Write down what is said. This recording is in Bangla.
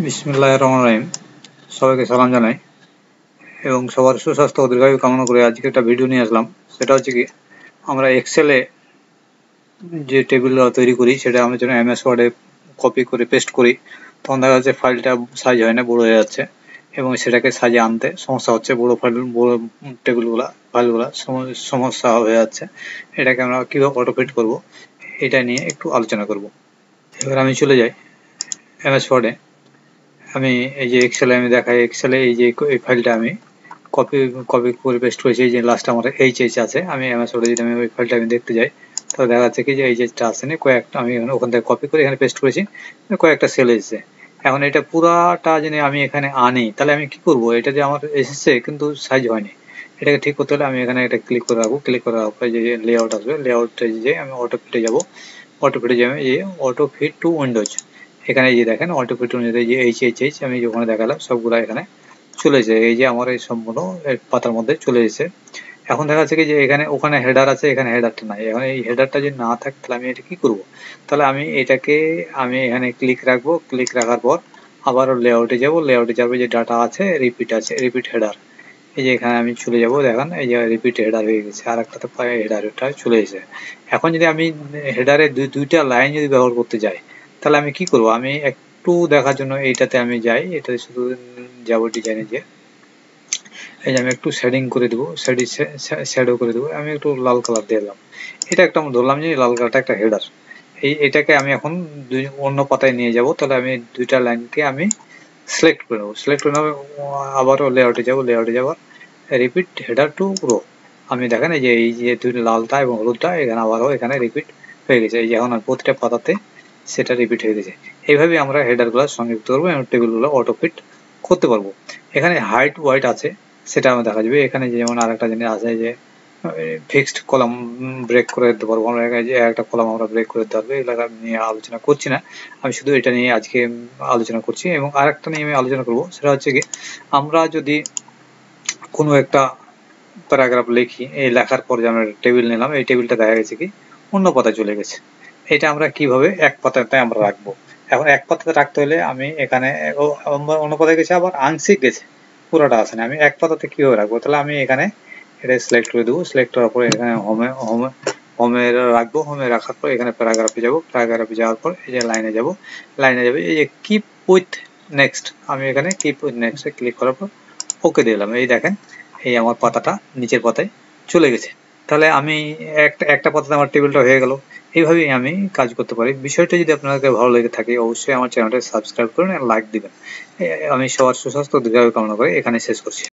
বিসমিল্লাহির রহমানির রহিম। সবাইকে সালাম জানাই এবং সবার সুস্বাস্থ্য ও দীর্ঘায়ু কামনা করে আজকে একটা ভিডিও নিয়ে আসলাম। সেটা হচ্ছে কি, আমরা এক্সেলে যে টেবিলটা তৈরি করি সেটা আমরা যেন MS ওয়ার্ডে কপি করে পেস্ট করি, তখন দেখা যাচ্ছে ফাইলটা সাইজ হয় না, বড় হয়ে যাচ্ছে এবং সেটাকে সাজিয়ে আনতে সমস্যা হচ্ছে। বড় ফাইলগুলো সমস্যা হয়ে যাচ্ছে। এটাকে আমরা কীভাবে অটোফিট করব এটা নিয়ে একটু আলোচনা করব। এবার আমি চলে যাই MS ওয়ার্ডে। আমি এই যে এক্সেলে আমি দেখাই, এক্সেলে এই যে এই ফাইলটা আমি কপি করে পেস্ট করেছি। এই যে লাস্ট আমার এইচএইচ আছে, আমি MS ওয়ার্ডে যদি আমি ওই ফাইলটা আমি দেখতে যাই তাহলে দেখা যাচ্ছে কি যে এইচএইচটা আসেনি, কয়েকটা আমি ওখান থেকে কপি করে এখানে পেস্ট করেছি, কয়েকটা সেল এসেছে। এখন এটা পুরাটা যদি আমি এখানে আনি তাহলে আমি কি করব, এটা যে আমার এসেছে কিন্তু সাইজ হয়নি। এটাকে ঠিক করতে হলে আমি এখানে এটা ক্লিক করে রাখবো। ক্লিক করে রাখার পরে যে লেআউট আসবে, লেআউটে যে আমি অটো ফিটে যাবো। অটো ফিটে যাবে এই অটো ফিট টু উইন্ডোজ, এখানে এই যে দেখেন অটো ফিট অনুযায়ী যে এইচ আমি যখন দেখালাম সবগুলো এখানে চলে এসেছে। এই যে আমার এই সম্পূর্ণ পাতার মধ্যে চলে এসেছে। এখন দেখা যাচ্ছে কি যে এখানে ওখানে হেডার আছে, এখানে হেডারটা নাই। এখন এই হেডারটা যদি না থাকে তাহলে আমি এটা কি করব, তাহলে আমি এটাকে আমি এখানে ক্লিক রাখবো। ক্লিক রাখার পর আবারও লেআউটে যাব। লেআউটে যাবে যে ডাটা আছে, রিপিট আছে, রিপিট হেডার। এই যে এখানে আমি চলে যাব, দেখেন এই যে রিপিট হেডার হয়ে গেছে, আর একটাতে প্রায় হেডারটা চলে এসেছে। এখন যদি আমি হেডারে দুইটা লাইন যদি ব্যবহার করতে যাই তাহলে আমি কি করব, আমি একটু দেখার জন্য এইটাতে আমি যাই, এটাতে শুধু যাব ডিজাইনে যে এই যে আমি একটু শেডিং করে দেবো, শ্যাডো করে দেবো। আমি একটু লাল কালার দিয়ে দিলাম। এটা একটা আমি ধরলাম যে লাল কালারটা একটা হেডার। এটাকে আমি এখন অন্য পাতায় নিয়ে যাব। তাহলে আমি দুইটা লাইনকে আমি সিলেক্ট করে নেবো। সিলেক্ট করে নেবো, আবারও লেআউটে যাব। লেআউটে যাবার রিপিট হেডার টু রো। আমি দেখেন এই যে দুই লালটা এবং হলুদটা এখানে আবারও এখানে রিপিট হয়ে গেছে। এই যে এখন প্রতিটা পাতাতে সেটা রিপিট হয়ে গেছে। এইভাবে আমরা হেডারগুলো সংযুক্ত করবো এবং টেবিলগুলো অটোফিট করতে পারবো। এখানে হাইট ওয়াইট আছে, সেটা আমরা দেখা যাবে। এখানে যেমন আরেকটা জিনিস আছে যে ফিক্সড কলাম ব্রেক করে দিতে পারবো আমরা, যে একটা কলাম আমরা ব্রেক করে দিতে পারবো। এগুলো নিয়ে আলোচনা করছি না, আমি শুধু এটা নিয়ে আজকে আলোচনা করছি। এবং আরেকটা নিয়ে আমি আলোচনা করবো, সেটা হচ্ছে কি, আমরা যদি কোনো একটা প্যারাগ্রাফ লিখি, এই লেখার পর যে আমরা টেবিল নিলাম, এই টেবিলটা দেখা গেছে কি অন্য পাতায় চলে গেছে। এটা আমরা কিভাবে এক পাতাতে আমরা রাখবো। এখন এক পাতাতে রাখতে হলে আমি এখানে অন্য পাতায় গেছে, আবার আংশিক গেছে, পুরোটা আসে না। আমি এক পাতাতে কিভাবে রাখবো, তাহলে আমি এখানে এটা সিলেক্ট করে দেবো। সিলেক্ট করার পরে এখানে হোমে রাখবো। হোমে রাখার পর এখানে প্যারাগ্রাফে যাব। প্যারাগ্রাফে যাওয়ার পর এই যে লাইনে যাব। লাইনে যাবে এই যে কিপ উইথ নেক্সট, আমি এখানে কিপ উইথ নেক্সটে ক্লিক করার পর ওকে দিলাম। এই দেখেন এই আমার পাতাটা নিচের পাতায় চলে গেছে। তাহলে আমি একটা পাতাতে আমার টেবিলটা হয়ে গেল। এইভাবেই আমি কাজ করতে পারি। বিষয়টা যদি আপনাদের ভালো লেগে থাকে অবশ্যই আমার চ্যানেলটা সাবস্ক্রাইব করুন আর লাইক দিবেন। আমি সবার সুস্বাস্থ্য দীর্ঘায়ু কামনা করে এখানে শেষ করছি।